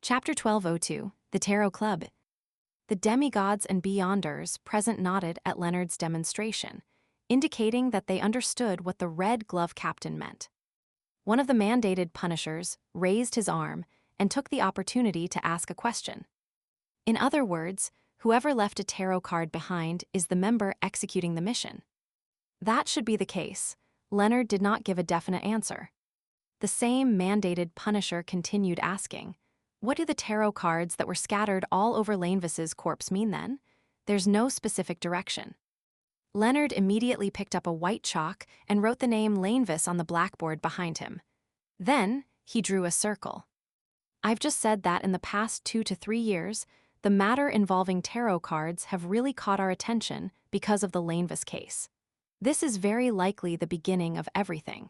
Chapter 1202, The Tarot Club. The demigods and beyonders present nodded at Leonard's demonstration, indicating that they understood what the red glove captain meant. One of the mandated punishers raised his arm and took the opportunity to ask a question. In other words, whoever left a tarot card behind is the member executing the mission. That should be the case. Leonard did not give a definite answer. The same mandated punisher continued asking, "What do the tarot cards that were scattered all over Lanevis's corpse mean then? There's no specific direction." Leonard immediately picked up a white chalk and wrote the name Lanevis on the blackboard behind him. Then, he drew a circle. "I've just said that in the past 2 to 3 years, the matter involving tarot cards have really caught our attention because of the Lanevis case. This is very likely the beginning of everything.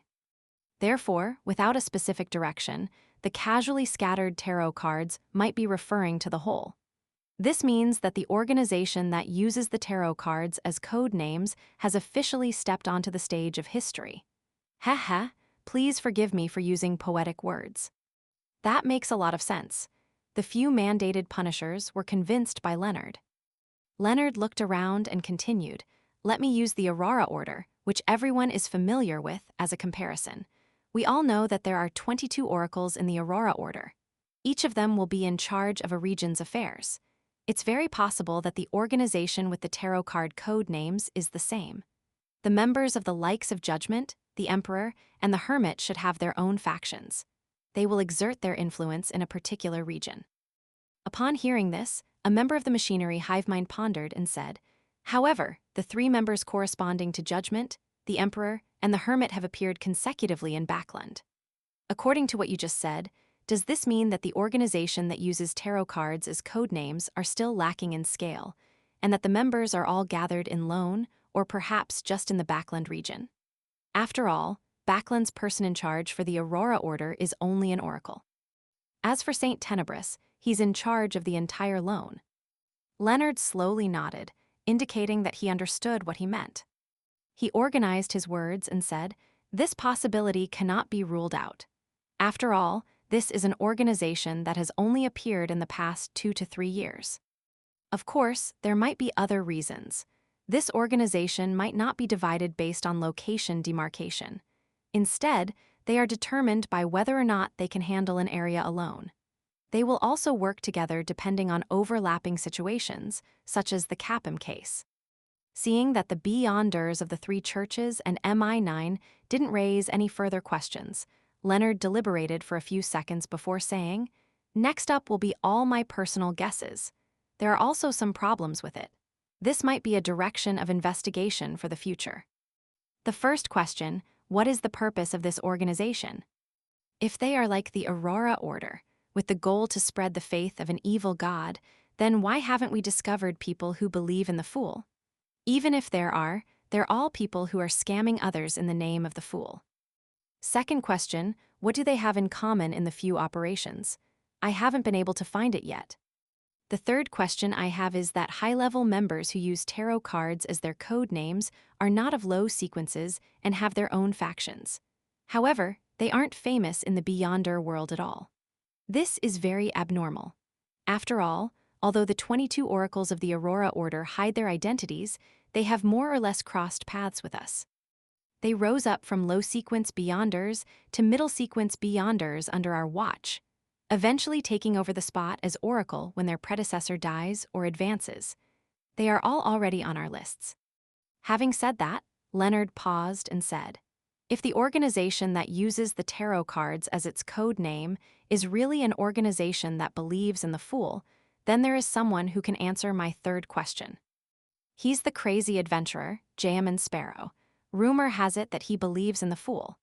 Therefore, without a specific direction, the casually scattered tarot cards might be referring to the whole. This means that the organization that uses the tarot cards as code names has officially stepped onto the stage of history. Haha, please forgive me for using poetic words." That makes a lot of sense. The few mandated punishers were convinced by Leonard. Leonard looked around and continued, "Let me use the Aurora order, which everyone is familiar with, as a comparison. We all know that there are 22 oracles in the Aurora order. Each of them will be in charge of a region's affairs. It's very possible that the organization with the tarot card code names is the same. The members of the likes of Judgment, the Emperor, and the Hermit should have their own factions. They will exert their influence in a particular region." Upon hearing this, a member of the machinery hive mind pondered and said, "However, the 3 members corresponding to Judgment, the Emperor, and the Hermit have appeared consecutively in Backland. According to what you just said, does this mean that the organization that uses tarot cards as code names are still lacking in scale, and that the members are all gathered in Lone, or perhaps just in the Backland region? After all, Backland's person in charge for the Aurora order is only an oracle. As for Saint Tenebris, he's in charge of the entire Lone." Leonard slowly nodded, indicating that he understood what he meant. He organized his words and said, "This possibility cannot be ruled out. After all, this is an organization that has only appeared in the past 2 to 3 years. Of course, there might be other reasons. This organization might not be divided based on location demarcation. Instead, they are determined by whether or not they can handle an area alone. They will also work together depending on overlapping situations, such as the Capim case." Seeing that the beyonders of the 3 churches and MI9 didn't raise any further questions, Leonard deliberated for a few seconds before saying, "Next up will be all my personal guesses. There are also some problems with it. This might be a direction of investigation for the future. The first question, what is the purpose of this organization? If they are like the Aurora order, with the goal to spread the faith of an evil god, then why haven't we discovered people who believe in the Fool? Even if they're all people who are scamming others in the name of the Fool. Second question, what do they have in common in the few operations? I haven't been able to find it yet. The third question I have is that high-level members who use tarot cards as their code names are not of low sequences and have their own factions. However, they aren't famous in the Beyonder world at all. This is very abnormal. After all, although the 22 oracles of the Aurora order hide their identities, they have more or less crossed paths with us. They rose up from low-sequence Beyonders to middle-sequence Beyonders under our watch, eventually taking over the spot as Oracle when their predecessor dies or advances. They are all already on our lists." Having said that, Leonard paused and said, "If the organization that uses the tarot cards as its code name is really an organization that believes in the Fool, then there is someone who can answer my third question. He's the crazy adventurer, Jayaman Sparrow. Rumor has it that he believes in the Fool."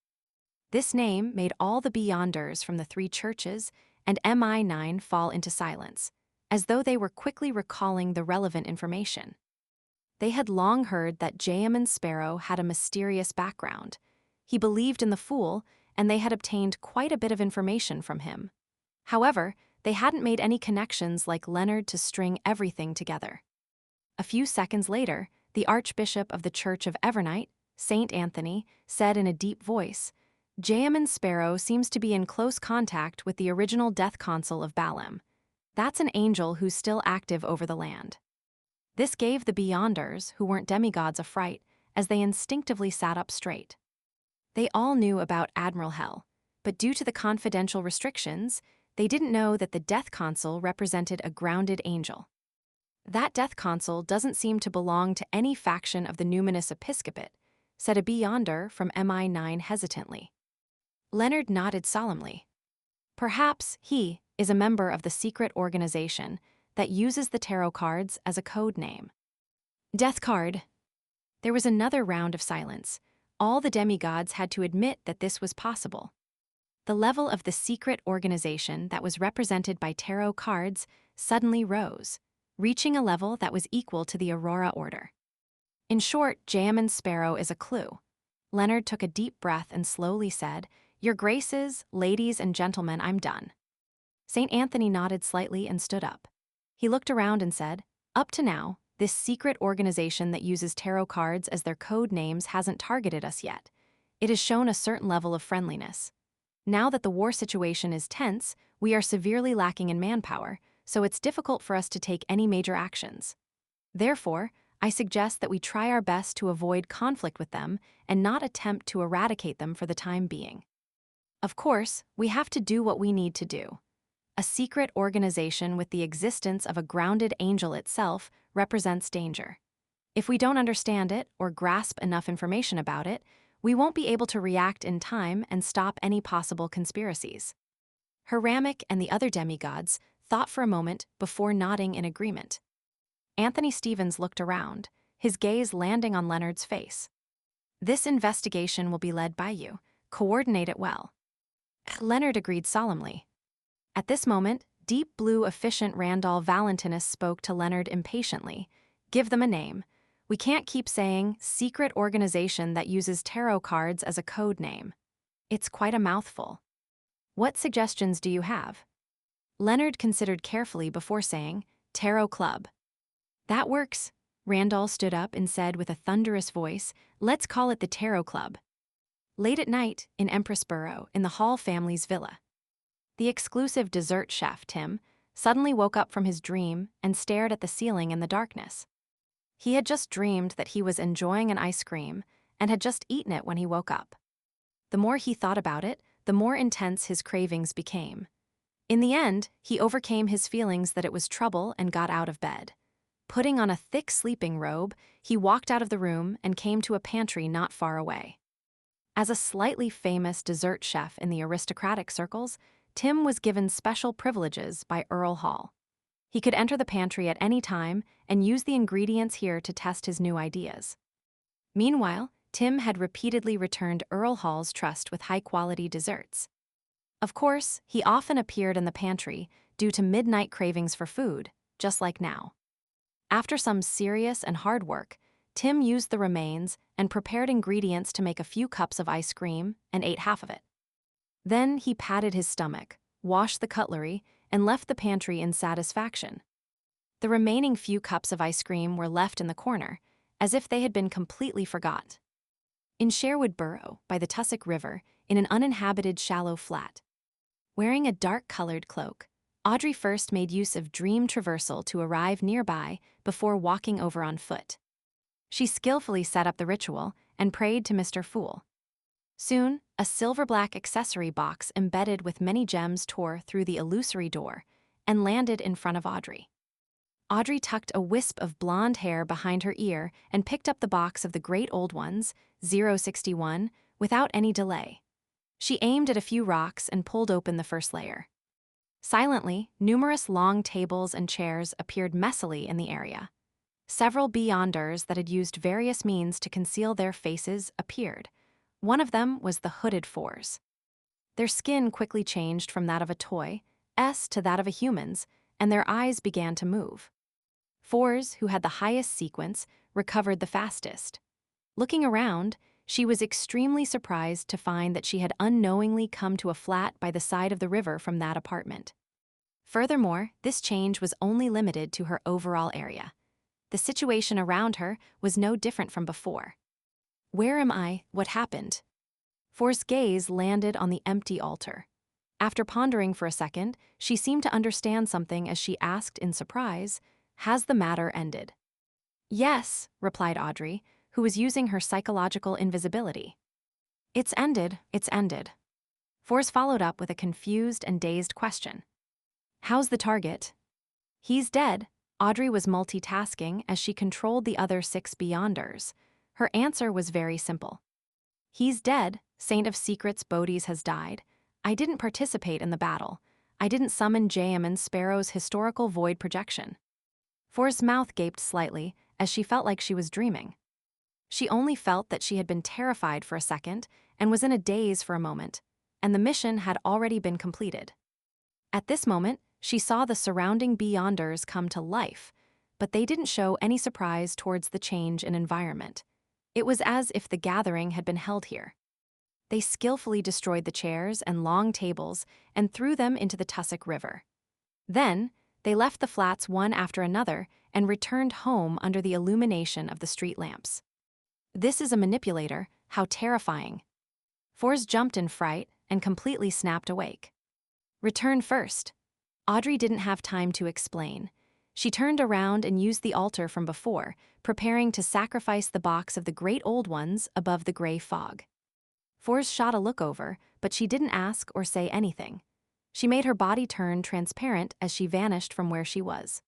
This name made all the Beyonders from the 3 churches and MI9 fall into silence, as though they were quickly recalling the relevant information. They had long heard that Jayaman Sparrow had a mysterious background. He believed in the Fool, and they had obtained quite a bit of information from him. However, they hadn't made any connections like Leonard to string everything together. A few seconds later, the Archbishop of the Church of Evernight, Saint Anthony, said in a deep voice, Jayaman Sparrow seems to be in close contact with the original Death Consul of Balam. That's an angel who's still active over the land. This gave the Beyonders, who weren't demigods, a fright, as they instinctively sat up straight. They all knew about Admiral Hell, but due to the confidential restrictions, they didn't know that the Death Consul represented a grounded angel. That Death Consul doesn't seem to belong to any faction of the Numinous Episcopate, said a Beyonder from MI9 hesitantly. Leonard nodded solemnly. Perhaps he is a member of the secret organization that uses the tarot cards as a code name. Death card. There was another round of silence. All the demigods had to admit that this was possible. The level of the secret organization that was represented by tarot cards suddenly rose, reaching a level that was equal to the Aurora Order. In short, Jayaman Sparrow is a clue. Leonard took a deep breath and slowly said, "Your graces, ladies and gentlemen, I'm done." St. Anthony nodded slightly and stood up. He looked around and said, "Up to now, this secret organization that uses tarot cards as their code names hasn't targeted us yet. It has shown a certain level of friendliness. Now that the war situation is tense, we are severely lacking in manpower, so it's difficult for us to take any major actions. Therefore, I suggest that we try our best to avoid conflict with them and not attempt to eradicate them for the time being. Of course, we have to do what we need to do. A secret organization with the existence of a grounded angel itself represents danger. If we don't understand it or grasp enough information about it, we won't be able to react in time and stop any possible conspiracies." Hiramic and the other demigods thought for a moment before nodding in agreement. Anthony Stevens looked around, his gaze landing on Leonard's face. "This investigation will be led by you. Coordinate it well." Leonard agreed solemnly. At this moment, deep blue efficient Randall Valentinus spoke to Leonard impatiently. "Give them a name. We can't keep saying secret organization that uses tarot cards as a code name. It's quite a mouthful. What suggestions do you have?" Leonard considered carefully before saying, "Tarot Club." "That works." Randall stood up and said with a thunderous voice, "Let's call it the Tarot Club." Late at night, in Empress Borough, in the Hall family's villa, the exclusive dessert chef, Tim, suddenly woke up from his dream and stared at the ceiling in the darkness. He had just dreamed that he was enjoying an ice cream and had just eaten it when he woke up. The more he thought about it, the more intense his cravings became. In the end, he overcame his feelings that it was trouble and got out of bed. Putting on a thick sleeping robe, he walked out of the room and came to a pantry not far away. As a slightly famous dessert chef in the aristocratic circles, Tim was given special privileges by Earl Hall. He could enter the pantry at any time and use the ingredients here to test his new ideas. Meanwhile, Tim had repeatedly returned Earl Hall's trust with high-quality desserts. Of course, he often appeared in the pantry due to midnight cravings for food, just like now. After some serious and hard work, Tim used the remains and prepared ingredients to make a few cups of ice cream and ate half of it. Then he patted his stomach, washed the cutlery, and left the pantry in satisfaction. The remaining few cups of ice cream were left in the corner, as if they had been completely forgot. In Sherwood Borough, by the Tussock River, in an uninhabited shallow flat. Wearing a dark-colored cloak, Audrey first made use of dream traversal to arrive nearby before walking over on foot. She skillfully set up the ritual and prayed to Mr. Fool. Soon, a silver-black accessory box embedded with many gems tore through the illusory door and landed in front of Audrey. Audrey tucked a wisp of blonde hair behind her ear and picked up the box of the Great Old Ones, 061, without any delay. She aimed at a few rocks and pulled open the first layer. Silently, numerous long tables and chairs appeared messily in the area. Several Beyonders that had used various means to conceal their faces appeared. One of them was the Hooded Fours. Their skin quickly changed from that of a toy, to that of a human's, and their eyes began to move. Fours, who had the highest sequence, recovered the fastest. Looking around, she was extremely surprised to find that she had unknowingly come to a flat by the side of the river from that apartment. Furthermore, this change was only limited to her overall area. The situation around her was no different from before. "Where am I? What happened?" For's gaze landed on the empty altar. After pondering for a second, she seemed to understand something as she asked in surprise, "Has the matter ended?" "Yes," replied Audrey, who was using her psychological invisibility. It's ended, it's ended." Force followed up with a confused and dazed question. "How's the target?" "He's dead." Audrey was multitasking as she controlled the other 6 Beyonders. Her answer was very simple. "He's dead. Saint of Secrets Bodis has died. I didn't participate in the battle. I didn't summon Jaemin Sparrow's historical void projection." For's mouth gaped slightly as she felt like she was dreaming. She only felt that she had been terrified for a second and was in a daze for a moment, and the mission had already been completed. At this moment, she saw the surrounding Beyonders come to life, but they didn't show any surprise towards the change in environment. It was as if the gathering had been held here. They skillfully destroyed the chairs and long tables and threw them into the Tussock River. Then, they left the flats one after another and returned home under the illumination of the street lamps. "This is a manipulator. How terrifying." Force jumped in fright and completely snapped awake. "Return first." Audrey didn't have time to explain. She turned around and used the altar from before, preparing to sacrifice the box of the Great Old Ones above the gray fog. Force shot a look over, but she didn't ask or say anything. She made her body turn transparent as she vanished from where she was.